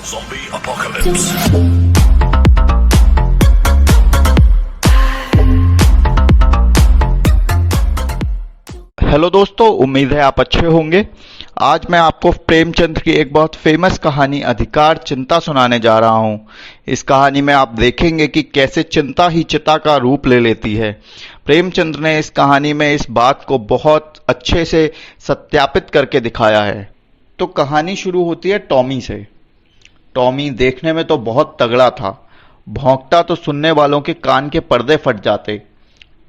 Zombie apocalypse. Hello दोस्तों, उम्मीद है आप अच्छे होंगे। आज मैं आपको प्रेमचंद की एक बहुत फेमस कहानी अधिकार चिंता सुनाने जा रहा हूं। इस कहानी में आप देखेंगे कि कैसे चिंता ही चिता का रूप ले लेती है। प्रेमचंद ने इस कहानी में इस बात को बहुत अच्छे से सत्यापित करके दिखाया है। तो कहानी शुरू होती है टॉमी से। टॉमी देखने में तो बहुत तगड़ा था, भौंकता तो सुनने वालों के कान के पर्दे फट जाते।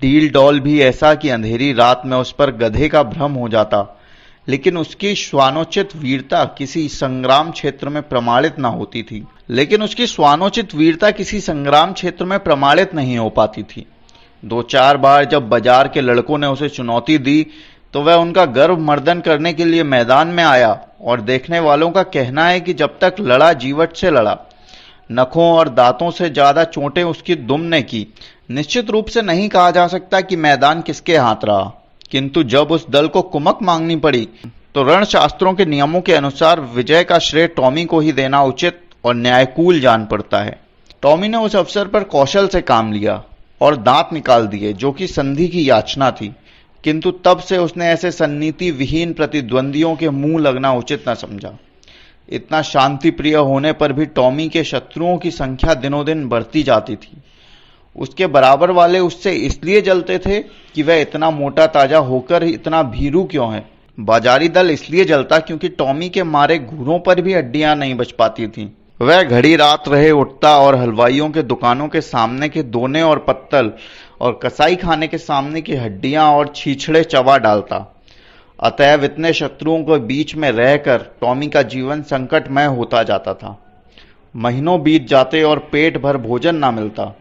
डील डॉल भी ऐसा कि अंधेरी रात में उस पर गधे का भ्रम हो जाता। लेकिन उसकी श्वानोचित वीरता किसी संग्राम क्षेत्र में प्रमाणित नहीं हो पाती थी। दो चार बार जब बाजार के लड़कों ने उसे चुनौती दी तो वह उनका गर्व मर्दन करने के लिए मैदान में आया, और देखने वालों का कहना है कि जब तक लड़ा जीवट से लड़ा। नखों और दांतों से ज्यादा चोटें उसकी दुम ने की। निश्चित रूप से नहीं कहा जा सकता कि मैदान किसके हाथ रहा, किंतु जब उस दल को कुमक मांगनी पड़ी तो रणशास्त्रों के नियमों के अनुसार विजय का श्रेय टॉमी को ही देना उचित और न्यायकूल जान पड़ता है। टॉमी ने उस अवसर पर कौशल से काम लिया और दांत निकाल दिए, जो कि संधि की याचना थी, किंतु तब से उसने ऐसे सन्नीति विहीन प्रतिद्वंदियों के मुंह लगना उचित न समझा। इतना शांति प्रिय होने पर भी टॉमी के शत्रुओं की संख्या दिनों दिन बढ़ती जाती थी। उसके बराबर वाले उससे इसलिए जलते थे कि वह इतना मोटा ताजा होकर इतना भीरू क्यों है। बाजारी दल इसलिए जलता क्योंकि टॉमी के मारे घूरों पर भी हड्डियां नहीं बच पाती थीं। वह घड़ी रात रहे उठता और हलवाइयों के दुकानों के सामने के दोने और पत्तल और कसाई खाने के सामने की हड्डियां और छीछड़े चबा डालता। अतएव इतने शत्रुओं के बीच में रहकर टॉमी का जीवन संकटमय होता जाता था। महीनों बीत जाते और पेट भर भोजन ना मिलता।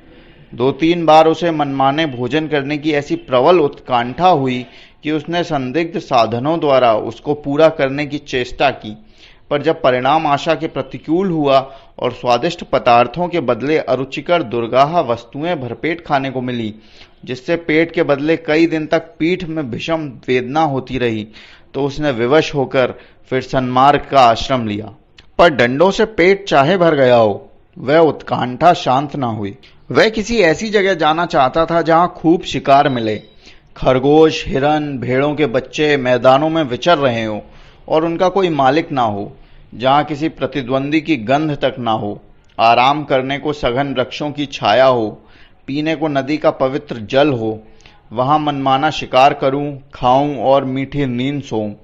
दो तीन बार उसे मनमाने भोजन करने की ऐसी प्रबल उत्कंठा हुई कि उसने संदिग्ध साधनों द्वारा उसको पूरा करने की चेष्टा की, पर जब परिणाम आशा के प्रतिकूल हुआ और स्वादिष्ट पदार्थों के बदले अरुचिकर दुर्गाह वस्तुएं भरपेट खाने को मिली, जिससे पेट के बदले कई दिन तक पीठ में भीषण वेदना होती रही, तो उसने विवश होकर फिर सन्मार्ग का आश्रम लिया। पर डंडों से पेट चाहे भर गया हो, वह उत्कंठा शांत न हुई। वह किसी ऐसी जगह जाना चाहता था जहां खूब शिकार मिले। खरगोश, हिरन, भेड़ों के बच्चे मैदानों में विचर रहे हो और उनका कोई मालिक ना हो, जहां किसी प्रतिद्वंदी की गंध तक ना हो, आराम करने को सघन वृक्षों की छाया हो, पीने को नदी का पवित्र जल हो। वहां मनमाना शिकार करूं, खाऊं और मीठी नींद सोऊं।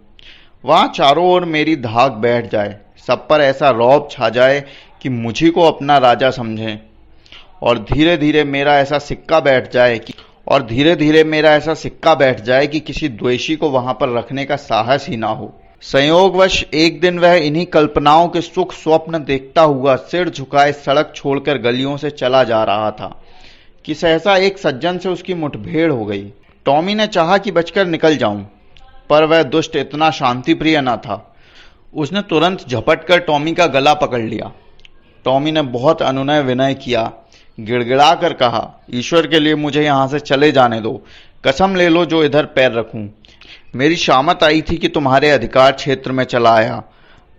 वहां चारों ओर मेरी धाक बैठ जाए, सब पर ऐसा रौब छा जाए कि मुझी को अपना राजा समझें, और धीरे धीरे मेरा ऐसा सिक्का बैठ जाए कि किसी द्वेषी को वहां पर रखने का साहस ही ना हो। संयोगवश एक दिन वह इन्हीं कल्पनाओं के सुख स्वप्न देखता हुआ सिर झुकाए सड़क छोड़कर गलियों से चला जा रहा था कि सहसा एक सज्जन से उसकी मुठभेड़ हो गई। टॉमी ने चाहा कि बचकर निकल जाऊं, पर वह दुष्ट इतना शांतिप्रिय न था। उसने तुरंत झपट कर टॉमी का गला पकड़ लिया। टॉमी ने बहुत अनुनय विनय किया, गिड़गिड़ा कर कहा, ईश्वर के लिए मुझे यहां से चले जाने दो। कसम ले लो जो इधर पैर रखूं। मेरी शामत आई थी कि तुम्हारे अधिकार क्षेत्र में चला आया,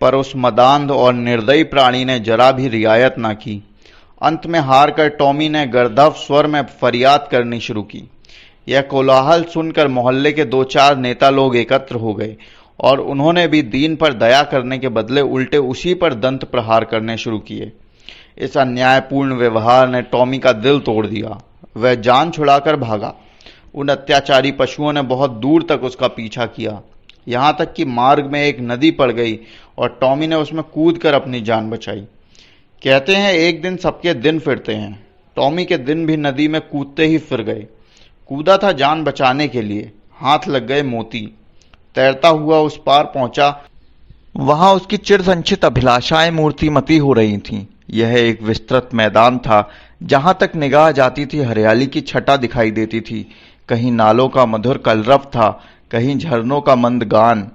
पर उस मदांध और निर्दयी प्राणी ने जरा भी रियायत ना की। अंत में हार कर टॉमी ने गर्दभ स्वर में फरियाद करनी शुरू की। यह कोलाहल सुनकर मोहल्ले के दो चार नेता लोग एकत्र हो गए और उन्होंने भी दीन पर दया करने के बदले उल्टे उसी पर दंत प्रहार करने शुरू किए। इस अन्यायपूर्ण व्यवहार ने टॉमी का दिल तोड़ दिया। वह जान छुड़ाकर भागा। उन अत्याचारी पशुओं ने बहुत दूर तक उसका पीछा किया, यहां तक कि मार्ग में एक नदी पड़ गई और टॉमी ने उसमें कूदकर अपनी जान बचाई। कहते हैं एक दिन सबके दिन फिरते हैं। टॉमी के दिन भी नदी में कूदते ही फिर गए। कूदा था जान बचाने के लिए, हाथ लग गए मोती। तैरता हुआ उस पार पहुंचा। वहां उसकी चिरसंचित अभिलाषाएं मूर्तिमती हो रही थीं। यह एक विस्तृत मैदान था, जहां तक निगाह जाती थी हरियाली की छटा दिखाई देती थी। कहीं नालों का मधुर कलरव था, कहीं झरनों का मंद गान,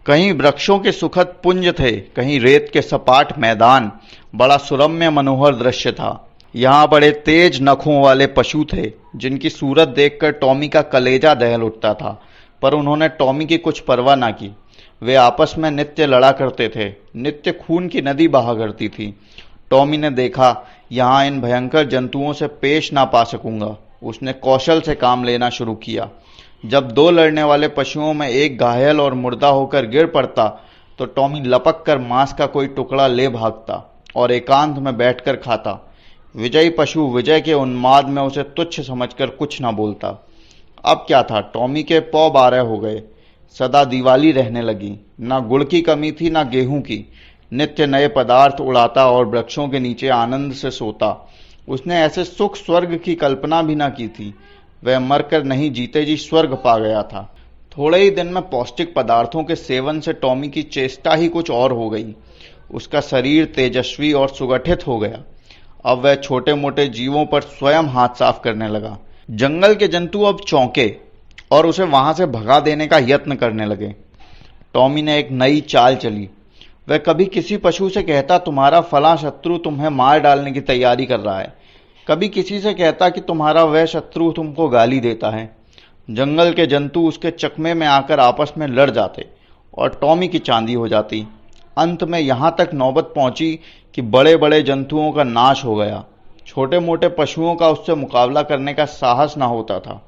कहीं वृक्षों के सुखद पुंज थे, कहीं रेत के सपाट मैदान। बड़ा सुरम्य मनोहर दृश्य था। यहाँ बड़े तेज नखों वाले पशु थे, जिनकी सूरत देखकर टॉमी का कलेजा दहल उठता था, पर उन्होंने टॉमी की कुछ परवाह ना की। वे आपस में नित्य लड़ा करते थे, नित्य खून की नदी बहा करती थी। टॉमी ने देखा, यहाँ इन भयंकर जंतुओं से पेश ना पा सकूंगा। उसने कौशल से काम लेना शुरू किया। जब दो लड़ने वाले पशुओं में एक घायल और मुर्दा होकर गिर पड़ता तो टॉमी लपक कर मांस का कोई टुकड़ा ले भागता और एकांत में बैठकर खाता। विजयी पशु विजय के उन्माद में उसे तुच्छ समझकर कुछ न बोलता। अब क्या था, टॉमी के पौ 12 हो गए। सदा दिवाली रहने लगी। ना गुड़ की कमी थी, ना गेहूं की। नित्य नए पदार्थ उड़ाता और वृक्षों के नीचे आनंद से सोता। उसने ऐसे सुख स्वर्ग की कल्पना भी न की थी। वह मरकर नहीं, जीते जी स्वर्ग पा गया था। थोड़े ही दिन में पौष्टिक पदार्थों के सेवन से टॉमी की चेष्टा ही कुछ और हो गई। उसका शरीर तेजस्वी और सुगठित हो गया। अब वह छोटे मोटे जीवों पर स्वयं हाथ साफ करने लगा। जंगल के जंतु अब चौंके और उसे वहां से भगा देने का यत्न करने लगे। टॉमी ने एक नई चाल चली। वह कभी किसी पशु से कहता, तुम्हारा फला शत्रु तुम्हें मार डालने की तैयारी कर रहा है। कभी किसी से कहता कि तुम्हारा वह शत्रु तुमको गाली देता है। जंगल के जंतु उसके चकमे में आकर आपस में लड़ जाते और टॉमी की चांदी हो जाती। अंत में यहां तक नौबत पहुंची कि बड़े बड़े जंतुओं का नाश हो गया। छोटे मोटे पशुओं का उससे मुकाबला करने का साहस न होता था।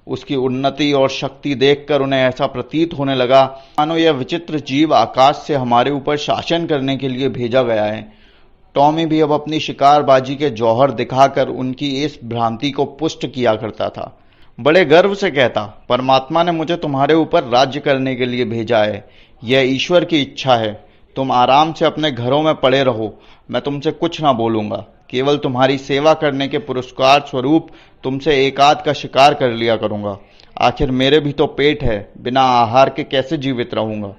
उसकी उन्नति और शक्ति देखकर उन्हें ऐसा प्रतीत होने लगा मानो यह विचित्र जीव आकाश से हमारे ऊपर शासन करने के लिए भेजा गया है। टॉमी भी अब अपनी शिकारबाजी के जौहर दिखाकर उनकी इस भ्रांति को पुष्ट किया करता था। बड़े गर्व से कहता, परमात्मा ने मुझे तुम्हारे ऊपर राज्य करने के लिए भेजा है। यह ईश्वर की इच्छा है। तुम आराम से अपने घरों में पड़े रहो। मैं तुमसे कुछ ना बोलूंगा। केवल तुम्हारी सेवा करने के पुरस्कार स्वरूप तुमसे एकाध का शिकार कर लिया करूंगा। आखिर मेरे भी तो पेट है। बिना आहार के कैसे जीवित रहूंगा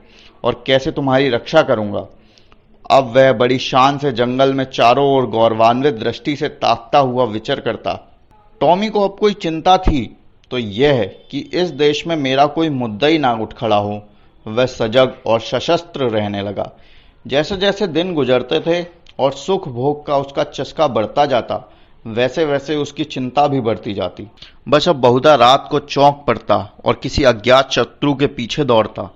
और कैसे तुम्हारी रक्षा करूंगा। अब वह बड़ी शान से जंगल में चारों ओर गौरवान्वित दृष्टि से ताकता हुआ विचर करता। टॉमी को अब कोई चिंता थी तो यह है कि इस देश में मेरा कोई मुद्दा ही ना उठ खड़ा हो। वह सजग और सशस्त्र रहने लगा। जैसे जैसे दिन गुजरते थे और सुख भोग का उसका चस्का बढ़ता जाता, वैसे वैसे उसकी चिंता भी बढ़ती जाती। बस अब बहुधा रात को चौंक पड़ता और किसी अज्ञात शत्रु के पीछे दौड़ता।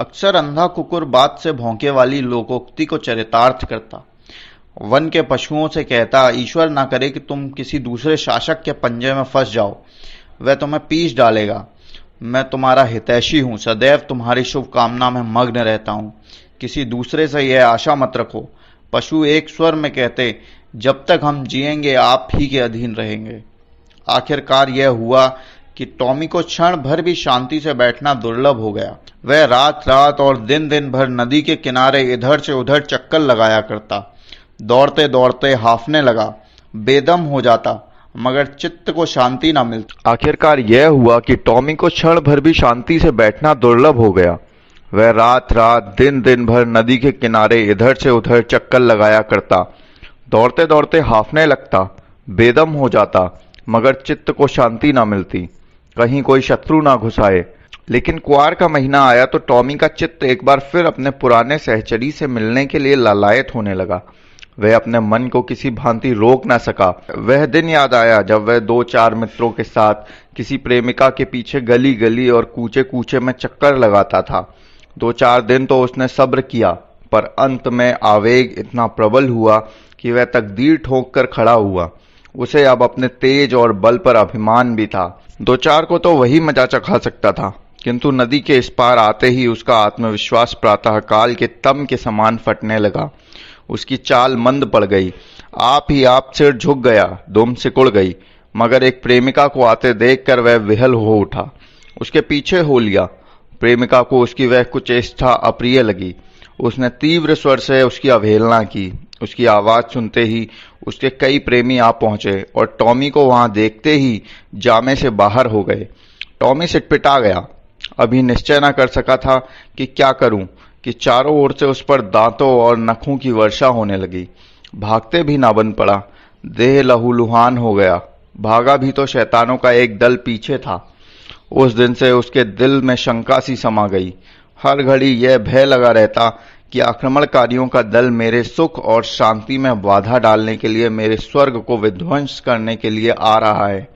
अक्सर अंधा कुकुर बात से भौंके वाली लोकोक्ति को चरितार्थ करता। वन के पशुओं से कहता, ईश्वर ना करे कि तुम किसी दूसरे शासक के पंजे में फंस जाओ। वह तुम्हें पीस डालेगा। मैं तुम्हारा हितैषी हूं, सदैव तुम्हारी शुभकामना में मग्न रहता हूं। किसी दूसरे से यह आशा मत रखो। पशु एक स्वर में कहते, जब तक हम जिएंगे आप ही के अधीन रहेंगे। आखिरकार यह हुआ कि टॉमी को क्षण भर भी शांति से बैठना दुर्लभ हो गया। वह रात रात और दिन दिन भर नदी के किनारे इधर से उधर चक्कर लगाया करता। दौड़ते दौड़ते हाफने लगा, बेदम हो जाता, मगर चित्त को शांति न मिलती। आखिरकार यह हुआ कि टॉमी को क्षण भर भी शांति से बैठना दुर्लभ हो गया। वह रात रात दिन दिन भर नदी के किनारे इधर से उधर चक्कर लगाया करता। दौड़ते दौड़ते हाफने लगता, बेदम हो जाता, मगर चित्त को शांति न मिलती, कहीं कोई शत्रु ना घुस आए। लेकिन कुआर का महीना आया तो टॉमी का चित्त एक बार फिर अपने पुराने सहचरी से मिलने के लिए लालायत होने लगा। वह अपने मन को किसी भांति रोक न सका। वह दिन याद आया जब वह 2-4 मित्रों के साथ किसी प्रेमिका के पीछे गली गली और कूचे कूचे में चक्कर लगाता था। 2-4 दिन तो उसने सब्र किया, पर अंत में आवेग इतना प्रबल हुआ कि वह तकदीर ठोक कर खड़ा हुआ। उसे अब अपने तेज और बल पर अभिमान भी था। 2-4 को तो वही मजा चखा सकता था, किंतु नदी के इस पार आते ही उसका आत्मविश्वास प्रातः काल के तम के समान फटने लगा। उसकी चाल मंद पड़ गई। आप ही आप सिर झुक गया, दुम सिकुड़ गई। मगर एक प्रेमिका को आते देखकर वह विहल हो उठा, उसके पीछे हो लिया। प्रेमिका को उसकी वह कुचेष्टा अप्रिय लगी। उसने तीव्र स्वर से उसकी अवहेलना की। उसकी आवाज सुनते ही उसके कई प्रेमी आ पहुंचे और टॉमी को वहां देखते ही जामे से बाहर हो गए। टॉमी सिटपिटा गया। अभी निश्चय न कर सका था कि क्या करूं कि चारों ओर से उस पर दांतों और नखों की वर्षा होने लगी। भागते भी ना बन पड़ा। देह लहूलुहान हो गया। भागा भी तो शैतानों का एक दल पीछे था। उस दिन से उसके दिल में शंका सी समा गई। हर घड़ी यह भय लगा रहता कि आक्रमणकारियों का दल मेरे सुख और शांति में बाधा डालने के लिए, मेरे स्वर्ग को विध्वंस करने के लिए आ रहा है।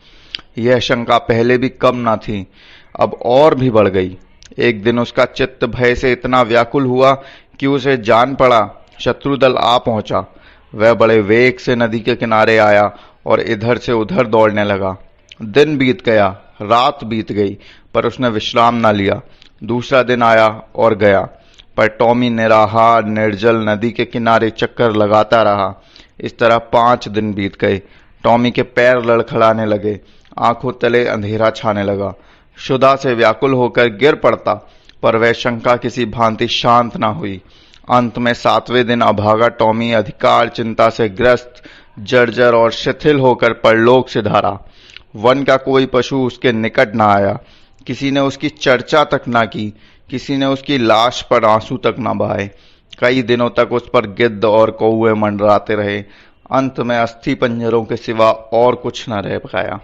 यह शंका पहले भी कम न थी, अब और भी बढ़ गई। एक दिन उसका चित्त भय से इतना व्याकुल हुआ कि उसे जान पड़ा शत्रुदल आ पहुंचा। वह बड़े वेग से नदी के किनारे आया और इधर से उधर दौड़ने लगा। दिन बीत गया, रात बीत गई, पर उसने विश्राम न लिया। दूसरा दिन आया और गया, पर टॉमी निराहार निर्जल नदी के किनारे चक्कर लगाता रहा। इस तरह 5 दिन बीत गए। टॉमी के पैर लड़खड़ाने लगे, आंखों तले अंधेरा छाने लगा। क्षुधा से व्याकुल होकर गिर पड़ता, पर वह शंका किसी भांति शांत न हुई। अंत में 7वें दिन अभागा टॉमी अधिकार चिंता से ग्रस्त, जर्जर और शिथिल होकर परलोक सिधारा। वन का कोई पशु उसके निकट न आया, किसी ने उसकी चर्चा तक न की, किसी ने उसकी लाश पर आंसू तक न बहाए। कई दिनों तक उस पर गिद्ध और कौवे मंडराते रहे। अंत में अस्थि पंजरों के सिवा और कुछ न रह पाया।